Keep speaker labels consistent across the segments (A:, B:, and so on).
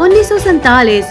A: 1947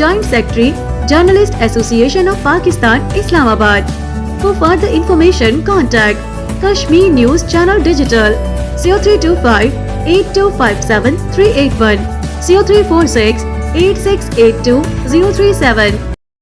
A: Joint Secretary, Journalist Association of Pakistan, Islamabad. For further information, contact Kashmir News Channel Digital 0325 8257 381 0346 8682 037।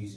B: GC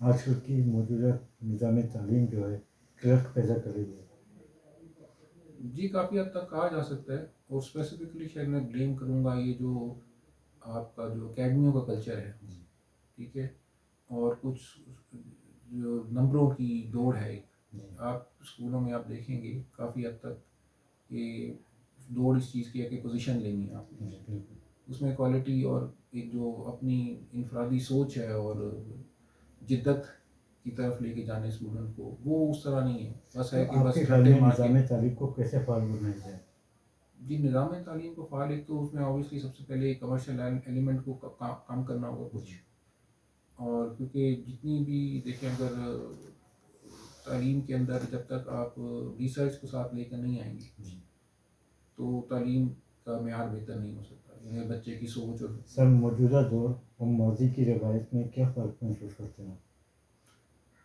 C: آج کل کی موجودہ نظام تعلیم جو ہے کلٹ پیدا کر رہی ہے؟
B: جی کافی حد تک کہا جا سکتا ہے، اور اسپیسیفکلی شاید میں بلیم کروں گا یہ جو آپ کا جو اکیڈمیوں کا کلچر ہے، ٹھیک ہے، اور کچھ جو نمبروں کی دوڑ ہے ایک، آپ اسکولوں میں آپ دیکھیں گے کافی حد تک یہ دوڑ اس چیز کی ہے کہ پوزیشن لینی ہے آپ نے، اس میں کوالٹی اور ایک جو اپنی انفرادی سوچ ہے اور جدت کی طرف لے کے جانے اسٹوڈنٹ کو، وہ اس طرح نہیں ہے، بس ہے کہ
C: آپ کے
B: بس
C: خیال
B: رٹے
C: میں
B: مار کے۔
C: نظام تعلیم کو کیسے فعال بنایا جائے؟
B: جی نظام تعلیم کو فعال، ایک تو اس میں اوبیسلی سب سے پہلے کمرشل ایلیمنٹ کو کم کرنا ہوگا کچھ، اور کیونکہ جتنی بھی دیکھیں اگر تعلیم کے اندر جب تک آپ ریسرچ کو ساتھ لے کر نہیں آئیں گے تو تعلیم کا معیار بہتر نہیں ہو سکتا، یعنی بچے کی سوچ اور
C: سر موجودہ دور اور ماضی کی روایت میں کیا فرق محسوس کرتے ہیں؟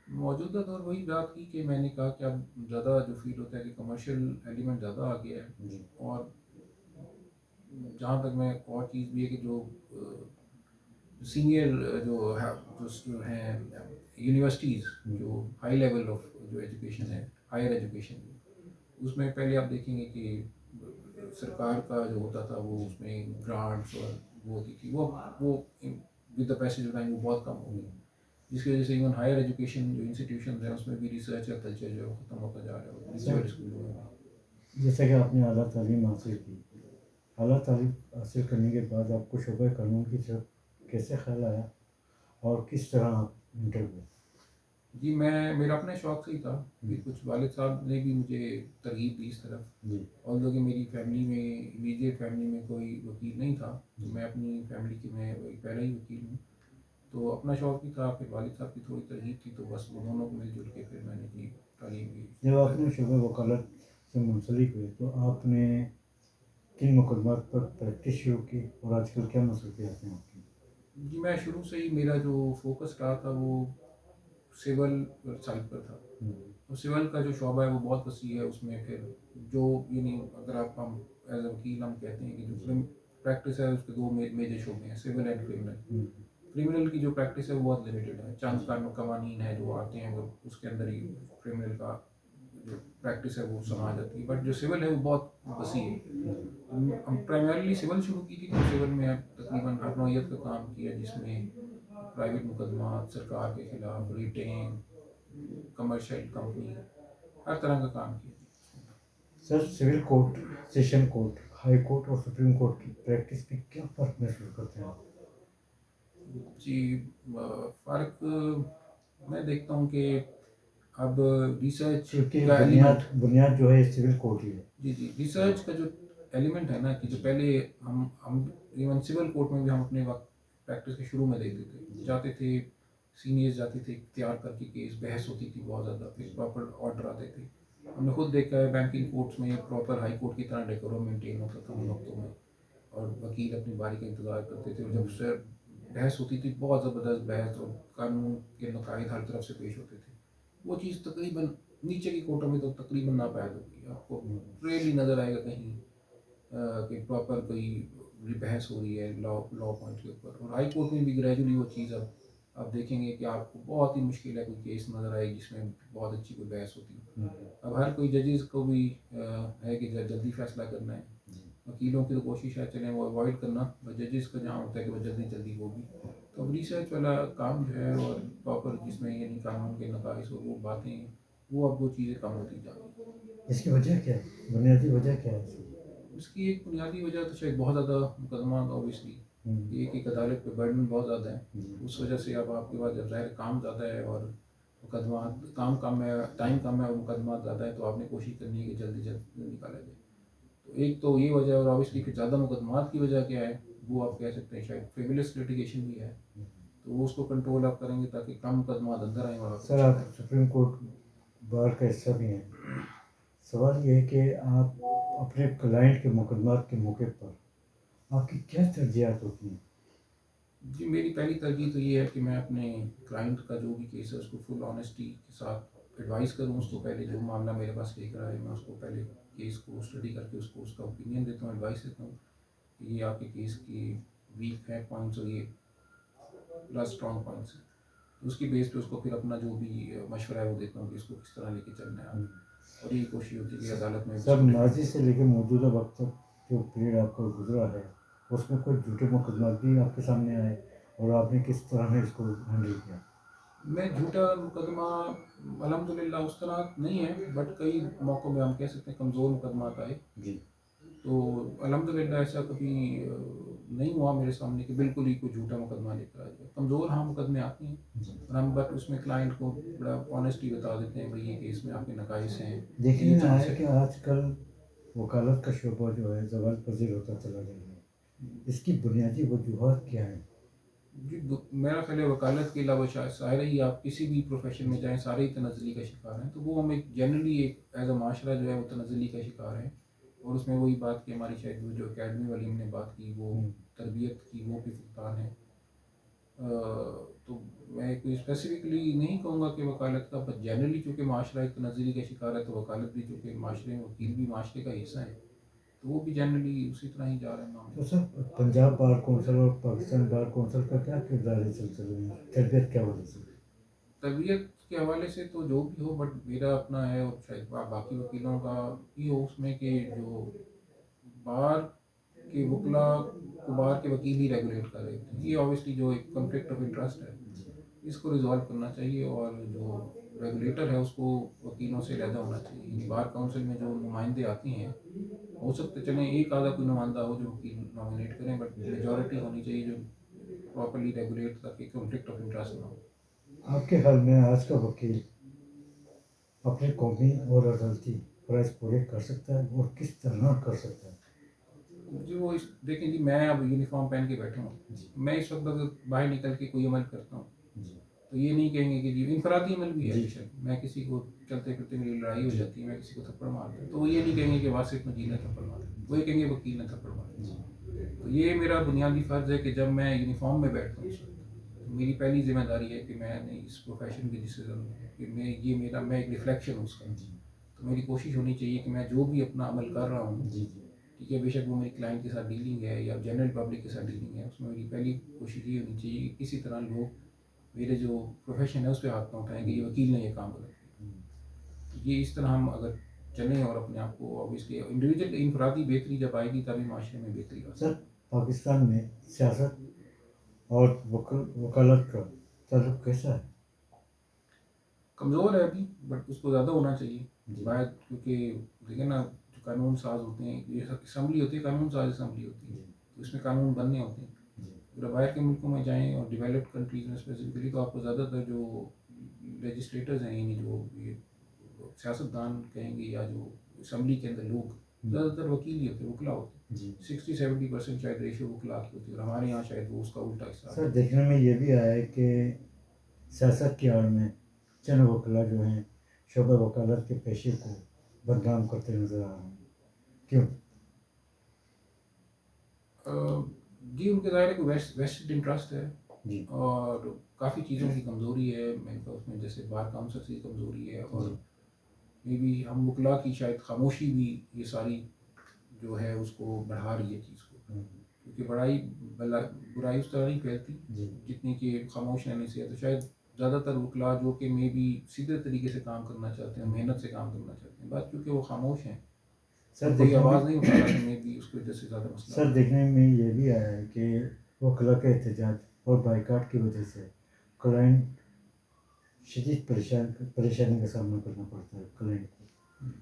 B: موجودہ دور وہی بات کی کہ میں نے کہا کہ اب زیادہ جو فیل ہوتا ہے کہ کمرشل ایلیمنٹ زیادہ آ گیا ہے، اور جہاں تک میں اور چیز بھی ہے کہ جو سینئر جو ہیں یونیورسٹیز، جو ہائی لیول آف جو ایجوکیشن ہے، ہائر ایجوکیشن، اس میں پہلے آپ دیکھیں گے کہ سرکار کا جو ہوتا تھا وہ اس میں گرانٹس اور وہ ہوتی تھی، وہ with the passage of time وہ بہت کم ہو گئی، جس کی وجہ سے ایون ہائر ایجوکیشن جو انسٹیٹیوشن ہیں اس میں بھی ریسرچ کا کلچر جو ہے وہ ختم ہوتا جا رہا ہے ریسرچ اسکولوں میں۔
C: جیسا کہ آپ نے اعلیٰ تعلیم حاصل کی، اعلیٰ تعلیم حاصل کرنے کے بعد آپ کو شعبہ قانون کی طرف کیسے خیال آیا اور کس طرح آپ انٹر ہوئے؟
B: جی میرا اپنے شوق سے ہی تھا کہ کچھ والد صاحب نے بھی مجھے ترغیب دی اس طرف، اور کہ میری فیملی میں امیڈیٹ فیملی میں کوئی وکیل نہیں تھا، تو میں اپنی فیملی کی میں پہلا ہی وکیل ہوں، تو اپنا شوق بھی تھا، پھر والد صاحب کی تھوڑی ترغیب تھی، تو بس وہ دونوں کو مل جل کے پھر میں نے کی تعلیم کی۔
C: جب آپ نے شعبہ وکالت سے منسلک ہوئے تو آپ نے کن مقدمات پر پریکٹس شروع کی اور آج کل کیا مصروفیات ہیں آپ کی؟
B: جی میں شروع سے ہی میرا جو فوکس رہا تھا وہ سول سائڈ پر تھا، اور سول کا جو شعبہ ہے وہ بہت وسیع ہے، اس میں پھر جو یعنی اگر آپ ہم ایز اے وکیل ہم کہتے ہیں کہ جو پریکٹس ہے اس کے دو میجر شعبے ہیں، سول اینڈ کرمنل۔ کرمنل کی جو پریکٹس ہے وہ بہت لمیٹڈ ہے، چند قوانین ہیں جو آتے ہیں وہ اس کے اندر ہی کرمنل کا جو پریکٹس ہے وہ سما جاتی ہے، بٹ جو سول ہے وہ بہت وسیع ہے۔ ہم پرائمریلی سول شروع کی تھی، تو سول میں اب تقریباً ہر نوعیت کا کام کیا، جس میں پرائیویٹ مقدمات، سرکار کے خلاف، ریٹین، کمرشل کمپنی، ہر طرح کا کام کیا۔
C: Sir civil court, session court, high court اور سپریم کورٹ کی پریکٹس میں کیا فرق محسوس کرتے ہیں آپ؟
B: جی فرق میں دیکھتا ہوں کہ اب ریسرچ
C: کیونکہ
B: کا ایلیمنٹ،
C: بنیاد جو ہے سول کورٹ ہی ہے۔
B: جی ریسرچ کا جو ایلیمنٹ ہے نا، کہ جو پہلے ہم ایون سول کورٹ میں بھی ہم اپنے وقت پریکٹس کے شروع میں دیکھتے تھے، جاتے تھے سینئرز جاتے تھے اختیار کر کے کیس، بحث ہوتی تھی بہت زیادہ، پھر پراپر آرڈر آتے تھے، ہم نے خود دیکھا ہے بینکنگ کورٹس میں پراپر ہائی کورٹ کی طرح ڈیکورم مینٹین ہوتا تھا ان وقتوں میں، اور وکیل اپنی باری کا انتظار کرتے تھے، اور جب سے بحث ہوتی تھی بہت زبردست بحث، اور قانون کے نقائص ہر طرف سے پیش ہوتے تھے، وہ چیز تقریباً نیچے کی کورٹوں میں تو تقریباً ناپید ہوگی، آپ کو ریئرلی نظر آئے گا کہیں کہ پراپر کوئی بحث ہو رہی ہے لا پوائنٹ کے اوپر، اور ہائی کورٹ میں بھی گریجولی وہ چیز اب آپ دیکھیں گے کہ آپ کو بہت ہی مشکل ہے کوئی کیس نظر آئے جس میں بہت اچھی کوئی بحث ہوتی ہے، اب ہر کوئی ججز کو بھی ہے کہ جلدی فیصلہ کرنا ہے، وکیلوں کی تو کوشش ہے چلیں وہ اوائڈ کرنا، بٹ ججز کا جہاں ہوتا ہے کہ وہ جلدی ہوگی، تو اب ریسرچ والا کام جو ہے اور پراپر جس میں یعنی قانون کے نقائص اور وہ باتیں، وہ اب وہ چیزیں کم ہوتی جا رہی ہیں۔
C: اس کی وجہ کیا ہے؟ بنیادی وجہ کیا ہے؟
B: اس کی ایک بنیادی وجہ تو شاید بہت زیادہ مقدمات اوبیسلی، ایک عدالت پہ برڈن بہت زیادہ ہے، اس وجہ سے اب آپ کے پاس جب ظاہر کام زیادہ ہے اور مقدمات کام کم ہے، ٹائم کم ہے اور مقدمات زیادہ ہے، تو آپ نے کوشش کرنی ہے کہ جلدی نکالا جائے، تو ایک تو یہ وجہ ہے، اور اوبیسلی پھر زیادہ مقدمات کی وجہ کیا ہے وہ آپ کہہ سکتے ہیں شاید فیبولس لٹیگیشن بھی ہے، تو وہ اس کو کنٹرول آپ کریں گے تاکہ کم مقدمات اندر آئیں، اور
C: سر آپ سپریم کورٹ بار کا حصہ بھی ہیں، سوال یہ ہے کہ آپ اپنے کلائنٹ کے مقدمات کے موقع پر آپ کی کیا ترجیحات ہوتی ہیں؟
B: جی میری پہلی ترجیح تو یہ ہے کہ میں اپنے کلائنٹ کا جو بھی کیس ہے اس کو فل آنیسٹی کے ساتھ ایڈوائز کروں، اس کو پہلے جو معاملہ میرے پاس لے کر آئے میں اس کو پہلے کیس کو اسٹڈی کر کے اس کو اس کا اوپینین دیتا ہوں، ایڈوائس دیتا ہوں کہ یہ آپ کے کیس کی ویک ہے پوائنٹس اور یہ پلس اسٹرانگ پوائنٹس ہیں، اس کی بیس پہ اس کو پھر اپنا جو بھی مشورہ ہے وہ دیتا ہوں کہ اس کو کس طرح لے کے چلنا ہے آگے. اور یہی کوشش ہوتی ہے کہ عدالت میں
C: سر ماضی سے لے کے موجودہ وقت تک جو پیریڈ آپ کو گزرا ہے اس میں کوئی جھوٹے مقدمات بھی آپ کے سامنے آئے اور آپ نے کس طرح نے اس کو ہینڈل کیا؟
B: میں جھوٹا مقدمہ الحمدللہ اس طرح نہیں ہے، بٹ کئی موقعوں میں ہم کہہ سکتے ہیں کمزور مقدمات آئے.
C: جی
B: تو الحمدللہ ایسا کبھی نہیں ہوا میرے سامنے کہ بالکل ہی کوئی جھوٹا مقدمہ لے کر آ جائے. کمزور ہاں مقدمے آتے ہیں
C: جی.
B: اور ہم بٹ اس میں کلائنٹ کو بڑا آنیسٹی بتا دیتے ہیں بھائی یہ کیس میں آپ کے نقائص ہیں.
C: دیکھنے
B: یہ
C: میں آیا
B: چانس
C: ہے کہ آج کل وکالت کا شعبہ جو ہے زوال پذیر ہوتا چلا جا رہا ہے، اس کی بنیادی وجوہات کیا ہیں؟
B: جی میرا خیال ہے وکالت کے علاوہ شاید سارے ہی آپ کسی بھی پروفیشن میں جائیں سارے ہی تنزلی کا شکار ہیں. تو وہ ہم ایک جنرلی ایک ایز اے معاشرہ جو ہے وہ تنزلی کا شکار ہے. اور اس میں وہی بات کہ ہماری شاید وہ جو اکیڈمی والی ہم نے بات کی وہ تربیت کی وہ بھی فقدان ہے. تو میں کوئی اسپیسیفکلی نہیں کہوں گا کہ وکالت کا، بٹ جنرلی چونکہ معاشرہ ایک تنزلی کا شکار ہے تو وکالت بھی چونکہ معاشرے میں وکیل بھی معاشرے کا حصہ ہے تو وہ بھی جنرلی اسی طرح ہی جا رہے ہیں معاملے.
C: تو سر پنجاب بار کونسل اور پاکستان بار کونسل کا کیا کردار ہے سلسلے میں تربیت کیا وجہ سے؟
B: تربیت کے حوالے سے تو جو بھی ہو، بٹ میرا اپنا ہے اور شاید باقی وکیلوں کا بھی ہو اس میں کہ جو بار کے وکلا کو بار کے وکیل ہی ریگولیٹ کر رہے ہیں. یہ اوبیسلی جو ایک کنفلکٹ آف انٹرسٹ ہے اس کو ریزالو کرنا چاہیے اور جو ریگولیٹر ہے اس کو وکیلوں سے علیحدہ ہونا چاہیے. یعنی بار کونسل میں جو نمائندے آتے ہیں ہو سکتے چلیں ایک آدھا کوئی نمائندہ ہو جو وکیل نامینیٹ کریں، بٹ میجورٹی ہونی چاہیے جو پراپرلی ریگولیٹ تاکہ کنفلکٹ آف انٹرسٹ نہ ہو.
C: آپ کے خیال میں آج کا وکیل اپنے قومی اور عدالتی فرائض پورے کر سکتا ہے اور کس طرح کر سکتا ہے؟
B: جی وہ دیکھیں جی میں اب یونیفارم پہن کے بیٹھا ہوں.
C: جی.
B: میں اس وقت اگر باہر نکل کے کوئی عمل کرتا ہوں
C: جی.
B: تو یہ نہیں کہیں گے کہ جی انفرادی عمل بھی ہے.
C: جی.
B: میں کسی کو چلتے پھرتے میری لڑائی ہو جاتی ہے میں کسی کو تھپڑ مارتا ہوں تو وہ یہ نہیں کہیں گے کہ واسف مجید نے تھپڑ مارا، وہ یہ کہیں گے وکیل نے تھپڑ مارا.
C: جی.
B: تو یہ میرا بنیادی فرض ہے کہ جب میں یونیفارم میں بیٹھتا ہوں اس وقت تو میری پہلی ذمہ داری ہے کہ میں نے اس پروفیشن کی ڈسیزن کہ میں ایک ریفلیکشن ہوں اس کا.
C: جی.
B: تو میری کوشش ہونی چاہیے کہ میں جو بھی اپنا عمل کر رہا ہوں
C: جی. جی.
B: ٹھیک ہے، بے شک وہ میری کلائنٹ کے ساتھ ڈیلنگ ہے یا جنرل پبلک کے ساتھ ڈیلنگ ہے، اس میں میری پہلی کوشش یہ ہونی چاہیے کہ کسی طرح لوگ میرے جو پروفیشن ہے اس پہ ہاتھ نہ اٹھائیں کہ یہ وکیل نے یہ کام غلط کیا. یہ اس طرح ہم اگر چلیں اور اپنے آپ کو اوبیسلی انڈیویجول انفرادی بہتری جب آئے گی تبھی معاشرے میں بہتری آ سکتی ہے.
C: سر پاکستان میں سیاست اور وکالت کا تعلق کیسا ہے؟
B: کمزور ہے ابھی، بٹ اس کو زیادہ ہونا چاہیے.
C: جی.
B: باید کیونکہ دیکھیں نا جو قانون ساز ہوتے ہیں یہ اسمبلی ہوتی ہے، قانون ساز اسمبلی ہوتی ہے تو اس میں قانون بننے ہوتے ہیں. اگر باہر کے ملکوں میں جائیں اور ڈیولپڈ کنٹریز میں اسپیسیفکلی تو آپ کو زیادہ تر جو لیجسلیٹرز ہیں یعنی جو یہ سیاستدان کہیں گے یا جو اسمبلی کے اندر لوگ زیادہ تر وکیل ہی ہوتے ہیں، وکلا ہوتے ہیں.
C: جی.
B: 60-70% شاید ریشو وکلا کی ہوتی ہے اور ہمارے یہاں شاید وہ اس کا الٹا حصہ ہے.
C: سر دیکھنے میں یہ بھی آیا ہے کہ سیاست کی آڑ میں چند وکلا جو ہیں شعبہ وکالت کے پیشے کو بدنام کرتے نظر آ رہے ہیں، کیوں؟
B: جی ان کے ظاہر ہے کہ ویسٹڈ انٹرسٹ ہے
C: جی.
B: اور کافی چیزوں کی کمزوری ہے. میں اس میں جیسے بار کاؤنسل کی کمزوری ہے اور مے بی ہم وکلا کی شاید خاموشی بھی یہ ساری جو ہے اس کو بڑھا رہی ہے چیز کو، کیونکہ برائی اس طرح نہیں پھیلتی جتنی کہ خاموش رہنے سے ہے. تو شاید زیادہ تر وکلا جو کہ مے بی سیدھے طریقے سے کام کرنا چاہتے ہیں، محنت سے کام کرنا چاہتے ہیں، بات کیونکہ وہ خاموش ہیں
C: سر
B: کوئی آواز نہیں اٹھا رہا مے بی اس کی وجہ سے زیادہ مسئلہ.
C: سر دیکھنے میں یہ بھی آیا ہے کہ وکلا کے احتجاج اور بائیکاٹ کی وجہ سے کلائنٹ شدید پریشانی کا سامنا کرنا پڑتا ہے کلائنٹ کو.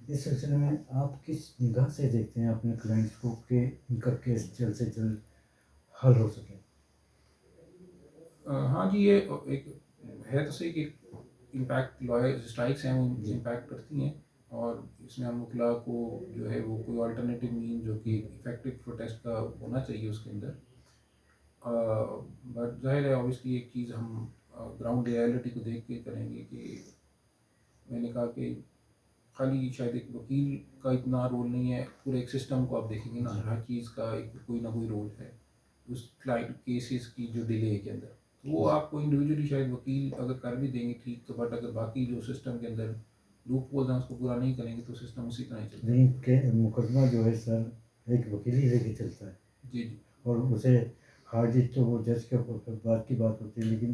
C: اس سلسلے میں آپ کس نگاہ سے دیکھتے ہیں اپنے کلائنٹس کو کہ ان کا کیس جلد سے جلد حل ہو سکے؟
B: ہاں جی یہ ایک ہے تو صحیح کہ امپیکٹ لائر اسٹرائکس ہیں وہ امپیکٹ کرتی ہیں اور اس میں ہم وکلا کو جو ہے وہ کوئی آلٹرنیٹیو مین جو کہ افیکٹو پروٹیسٹ کا ہونا چاہیے اس کے اندر. بٹ ظاہر ہے اوبیسلی ایک چیز ہم گراؤنڈ ریئلٹی کو دیکھ کے کریں گے کہ میں نے کہا کہ خالی شاید ایک وکیل کا اتنا رول نہیں ہے، پورے ایک سسٹم کو آپ دیکھیں گے نا ہر چیز کا ایک کوئی نہ کوئی رول ہے اس کلائنٹ کیسز کی جو ڈیلے کے اندر. تو وہ آپ کو انڈیویجولی شاید وکیل اگر کر بھی دیں گے ٹھیک تو، بٹ اگر باقی جو سسٹم کے اندر لوپ ہولز ہیں اس کو پورا نہیں کریں گے تو سسٹم اسی طرح ہی چلتا ہے.
C: نہیں کہ مقدمہ جو ہے سر ایک وکیل ہی لے کے چلتا ہے.
B: جی جی.
C: اور اسے ہار جیت تو وہ جج کے بعد کی بات ہوتی ہے، لیکن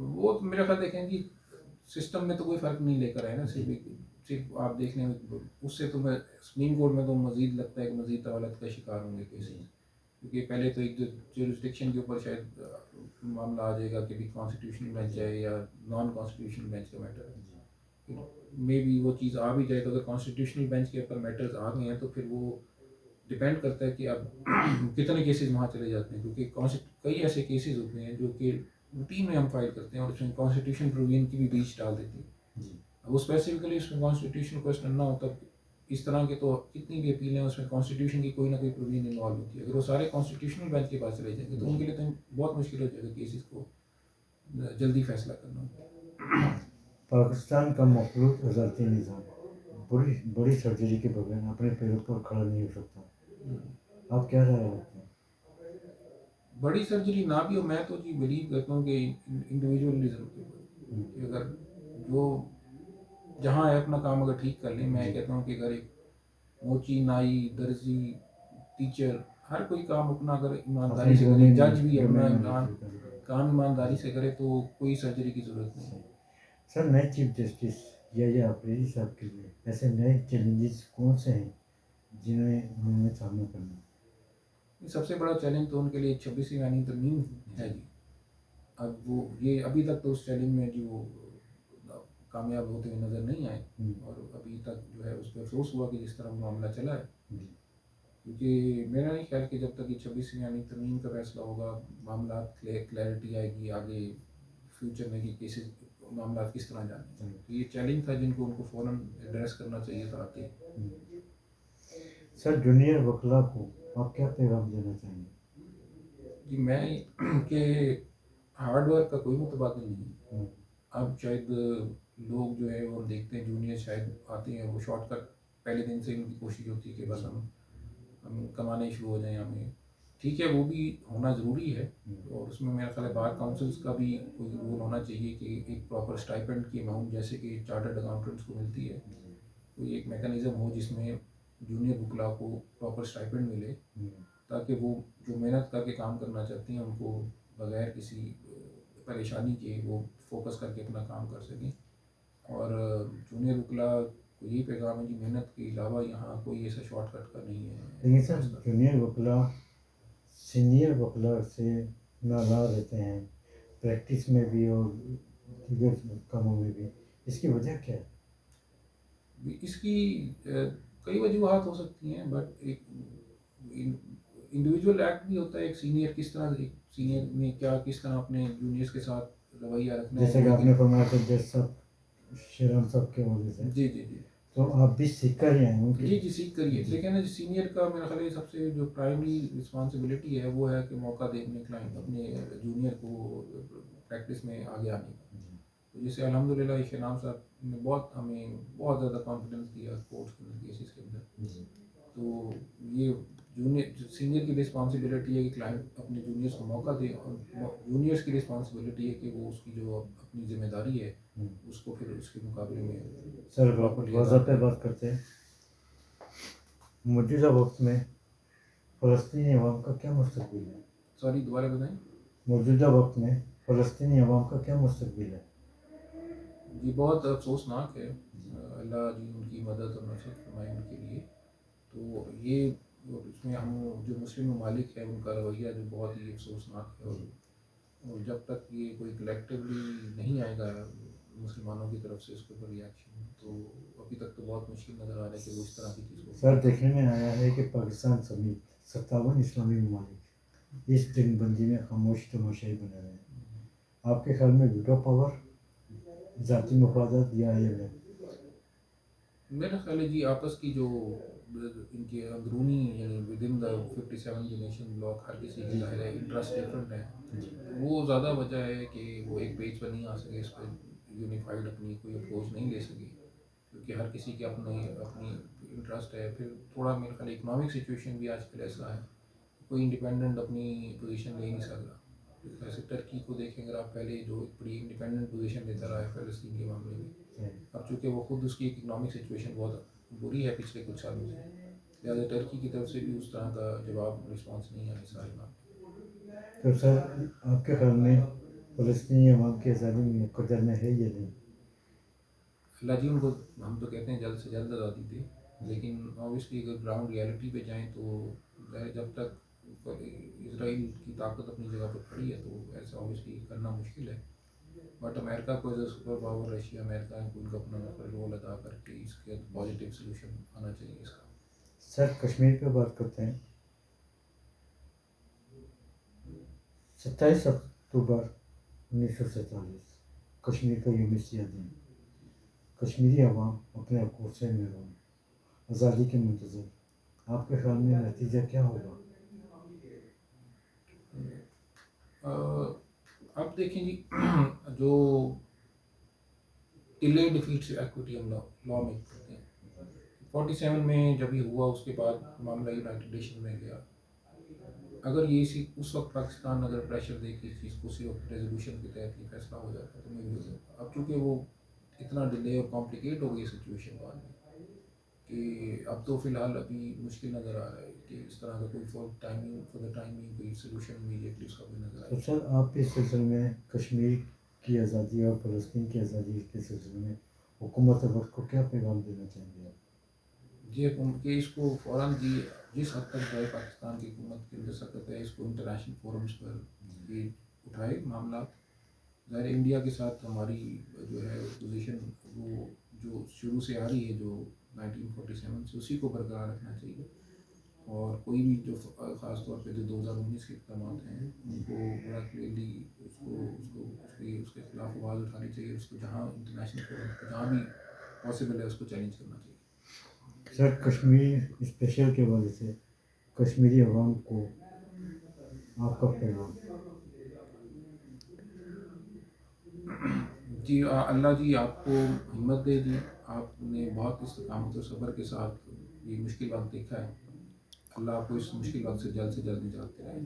B: وہ تو میرا خیال دیکھیں جی سسٹم میں تو کوئی فرق نہیں لے کر آئے نا، صرف آپ دیکھ لیں اس سے تو میں سپریم کورٹ میں تو مزید لگتا ہے کہ مزید طوالت کا شکار ہوں گے کیسز، کیونکہ پہلے تو ایک جورسڈکشن کے اوپر شاید معاملہ آ جائے گا کہ بھی کانسٹیٹیوشنل بینچ ہے یا نان کانسٹیٹیوشنل بینچ کا میٹر ہے، مے بی وہ چیز آ بھی جائے تو اگر کانسٹیٹیوشنل بینچ کے اوپر میٹرز آ گئے ہیں تو پھر وہ ڈپینڈ کرتا ہے کہ اب کتنے کیسز وہاں چلے جاتے ہیں، کیونکہ کئی ایسے کیسز ہوتے ہیں جو کہ روٹین میں ہم فائل کرتے ہیں اور اس میں کانسٹیٹیوشن پرووین کی بھی بیچ ڈال دیتی ہے، اب وہ اسپیسیفکلی اس میں کانسٹیٹیوشن کوشچن نہ ہوتا اس طرح کے تو جتنی بھی اپیلیں ہیں اس میں کانسٹیٹیوشن کی کوئی نہ کوئی پرووین انوالو ہوتی ہے، اگر وہ سارے کانسٹیٹیوشنل بینچ کے پاس چلے جائیں گے تو ان کے لیے تو بہت مشکل ہو جائے گا کیسز کو جلدی فیصلہ کرنا۔
C: پاکستان کا مخلوط عدالتی نظام بڑی سرجری کے بغیر اپنے پیروں پر کھڑا نہیں ہو سکتا، آپ کیا رائے رکھتے ہیں؟
B: بڑی سرجری نہ بھی ہو، میں تو جی بلیو کرتا ہوں کہ انڈیویجولزم کے اوپر کہ اگر جو جہاں ہے اپنا کام اگر ٹھیک کر لیں، میں کہتا ہوں کہ اگر ایک موچی، نائی، درزی، ٹیچر ہر کوئی کام اپنا اگر ایمانداری سے کرے، جج بھی اپنا کام ایمانداری سے کرے تو کوئی سرجری کی ضرورت نہیں۔
C: سر نئے چیف جسٹس یا آفریدی صاحب کے لیے ایسے نئے چیلنجز کون سے ہیں جنہیں انہوں نے سامنا کرنا ہے؟
B: سب سے بڑا چیلنج تو ان کے لیے 26ویں آئینی ترمیم ہے جی، اب وہ یہ ابھی تک تو اس چیلنج میں جو وہ کامیاب ہوتے ہوئے نظر نہیں آئے، اور ابھی تک جو ہے اس پہ افسوس ہوا کہ جس طرح معاملہ چلا ہے، کیونکہ میرا نہیں خیال کہ جب تک یہ 26ویں آئینی ترمیم کا فیصلہ ہوگا معاملات کلیئرٹی آئے گی آگے فیوچر میں کہ کیسز معاملات کس طرح جانے ہیں، تو یہ چیلنج تھا جن کو ان کو فوراً ایڈریس کرنا چاہیے تھا آتے۔
C: سر جونیئر وکلاء کو آپ کیا پیغام دینا چاہیں گے؟
B: جی میں کہ ہارڈ ورک کا کوئی متبادل نہیں، اب شاید لوگ جو ہے وہ دیکھتے ہیں جونیئر شاید آتے ہیں وہ شارٹ کٹ پہلے دن سے ان کی کوشش ہوتی ہے کہ بس ہم کمانے شروع ہو جائیں، ہمیں ٹھیک ہے وہ بھی ہونا ضروری ہے، اور اس میں میرا خیال ہے بار کاؤنسلس کا بھی کوئی رول ہونا چاہیے کہ ایک پراپر اسٹائپنڈ کی اماؤنٹ جیسے کہ چارٹرڈ اکاؤنٹنٹس کو ملتی ہے، کوئی ایک میکانزم ہو جس میں جونیئر وکلاء کو پراپر اسٹائپنڈ ملے تاکہ وہ جو محنت کر کے کام کرنا چاہتے ہیں ان کو بغیر کسی پریشانی کے وہ فوکس کر کے اپنا کام کر سکیں، اور جونیئر وکلاء کو یہی پیغام ہے کہ محنت کے علاوہ یہاں کوئی ایسا شارٹ کٹ کا نہیں ہے۔
C: لیکن سر جونیئر وکلاء سینئر وکلاء سے ناراض رہتے ہیں پریکٹس میں بھی اور دیگر کاموں میں بھی، اس کی وجہ کیا ہے؟
B: اس کی کئی وجوہات ہو سکتی ہیں، بٹ ایک انڈیویجول ایکٹ بھی ہوتا ہے، ایک سینئر کس طرح ایک سینئر نے کیا کس طرح اپنے جونیئرس کے ساتھ رویہ رکھنا ہے،
C: جیسے کہ آپ نے فرمایا تھا جج صاحب شیران صاحب کے وجہ سے،
B: جی جی جی
C: تو آپ بھی سیکھ کر ہی آئے ہوں
B: جی جی سیکھ کریے، لیکن نا سینئر کا میرا خیال ہے سب سے جو پرائمری رسپانسبلٹی ہے وہ ہے کہ موقع دے اپنے کلائنٹ اپنے جونیئر کو پریکٹس میں آگے آنے کا، تو جیسے الحمدللہ شینام صاحب نے ہمیں بہت زیادہ کانفیڈنس دیا کورٹس کے اندر کیسز کے اندر، تو یہ سینئر کی رسپانسبلٹی ہے کہ کلائنٹ اپنے جونیئرس کو موقع دے، اور جونیئرس کی رسپانسبلٹی ہے کہ وہ اس کی جو اپنی ذمہ داری ہے اس کو پھر اس کے مقابلے میں
C: سر واضح پہ بات کرتے ہیں، موجودہ وقت میں فلسطینی عوام کا کیا مستقبل ہے؟
B: سوری دوبارہ بتائیں۔
C: موجودہ وقت میں فلسطینی عوام کا کیا مستقبل ہے؟
B: جی بہت افسوسناک ہے، اللہ جی ان کی مدد اور نصرت فرمائے ان کے لیے، تو یہ اس میں ہم جو مسلم ممالک ہیں ان کا رویہ جو بہت ہی افسوسناک ہے، اور جب تک یہ کوئی کلیکٹیولی نہیں آئے گا مسلمانوں کی طرف سے اس کے اوپر ریئیکشن، تو ابھی تک تو بہت مشکل نظر آ رہا ہے کہ وہ اس طرح کی چیز کو
C: سر دیکھنے میں آیا ہے کہ پاکستان سمیت 57 اسلامی ممالک اس جنگ بندی میں خاموش تماشائی بنے رہے ہیں، آپ کے خیال میں ویٹو پاور، ذاتی مفادات یا یہ ہے؟
B: میرا خیال ہے جی آپس کی جو ان کے اندرونی یعنی ود ان دا 57 جو نیشن بلاک ہر کسی کی ظاہر ہے انٹرسٹ ڈفرینٹ ہے، وہ زیادہ وجہ ہے کہ وہ ایک پیج پر نہیں آ سکے، اس پہ یونیفائڈ اپنی کوئی اپروچ نہیں لے سکے، کیونکہ ہر کسی کی اپنی انٹرسٹ ہے، پھر تھوڑا میرا خیال اکنامک سچویشن بھی آج کل ایسا ہے کوئی انڈیپینڈنٹ اپنی پوزیشن لے نہیں سکتا، جیسے ترکی کو دیکھیں اگر آپ پہلے جو ایک بڑی انڈیپینڈنٹ پوزیشن لیتا رہا ہے فلسطین کے معاملے میں، اب چونکہ وہ خود اس کی ایک اکنامک سچویشن بہت بری ہے پچھلے کچھ سالوں سے، لہٰذا ٹرکی کی طرف سے بھی اس طرح کا جواب رسپانس نہیں آیا سارے معاملے۔
C: تو سر آپ کے خیال میں فلسطینی عوام کی آزادی مقدر میں ہے یا نہیں؟
B: اللہ جی ان کو ہم تو کہتے ہیں جلد سے جلد آزادی دے، لیکن اوبیسلی اگر گراؤنڈ ریالٹی پہ جائیں تو ظاہر جب تک اسرائیل کی طاقت اپنی جگہ پہ کھڑی ہے تو ایسا اوبیسلی کرنا مشکل ہے. بٹ امریکہ کو as a super power, Russia, امریکہ کو ان کا اپنا رول ادا کر کے اس کے پازیٹیو سلوشن آنا چاہیے اس کا.
C: سر کشمیر پہ بات کرتے ہیں. 27 اکتوبر 1947 کشمیر کا یوم سیاہ دن. کشمیری عوام اپنے حقوق سے محروم، آزادی کے منتظر. آپ کے خیال میں نتیجہ کیا ہوگا؟
B: اب دیکھیں جی، جو ڈیلے ڈیفیٹس ایکوٹی ہم لا میں کرتے ہیں. 47 میں جب یہ ہوا اس کے بعد معاملہ یونائٹڈ نیشن میں گیا. اگر یہ اس وقت پاکستان اگر پریشر دے کے اس چیز کو اسی وقت ریزولوشن کے تحت یہ فیصلہ ہو جاتا تو میں بھی ہو جاتا. اب چونکہ وہ اتنا ڈیلے اور کمپلیکیٹ ہو گئی سچویشن بعد میں کہ اب تو فی الحال ابھی مشکل نظر آ رہا ہے کہ اس طرح کا کوئی فار دا ٹائمنگ کوئی سلوشن امیڈیٹلی اس کا کوئی نظر آئے.
C: تو سر آپ اس سلسلے میں کشمیر کی آزادی اور فلسطین کی آزادی کے سلسلے میں حکومت وقت کو کیا پیغام دینا چاہیں گے آپ؟
B: جی کہ اس کو فوراً جس حد تک جو ہے پاکستان کی حکومت کی سکت ہے اس کو انٹرنیشنل فورمز پر یہ اٹھائے معاملات. ظاہر انڈیا کے ساتھ ہماری جو ہے پوزیشن وہ جو شروع سے آ رہی ہے جو 1947 سے اسی کو برقرار رکھنا چاہیے. اور کوئی بھی جو خاص طور پہ جو 2019 کے اقدامات ہیں ان کو بڑا کلیئرلی اس کے خلاف آواز اٹھانی چاہیے. اس کو جہاں انٹرنیشنل فورم پہ جہاں بھی پاسبل ہے اس کو چیلنج کرنا چاہیے.
C: سر کشمیر اسپیشل کے وجہ سے کشمیری عوام کو آپ کا پیغام؟
B: جی اللہ جی آپ کو ہمت دے جی. آپ نے بہت استقامت و صبر کے ساتھ یہ مشکل وقت دیکھا ہے. اللہ آپ کو اس مشکل وقت سے جلد نجات دلائے.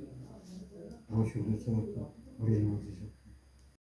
C: بہت شکریہ سر آپ کا، بڑی نوازش ہے.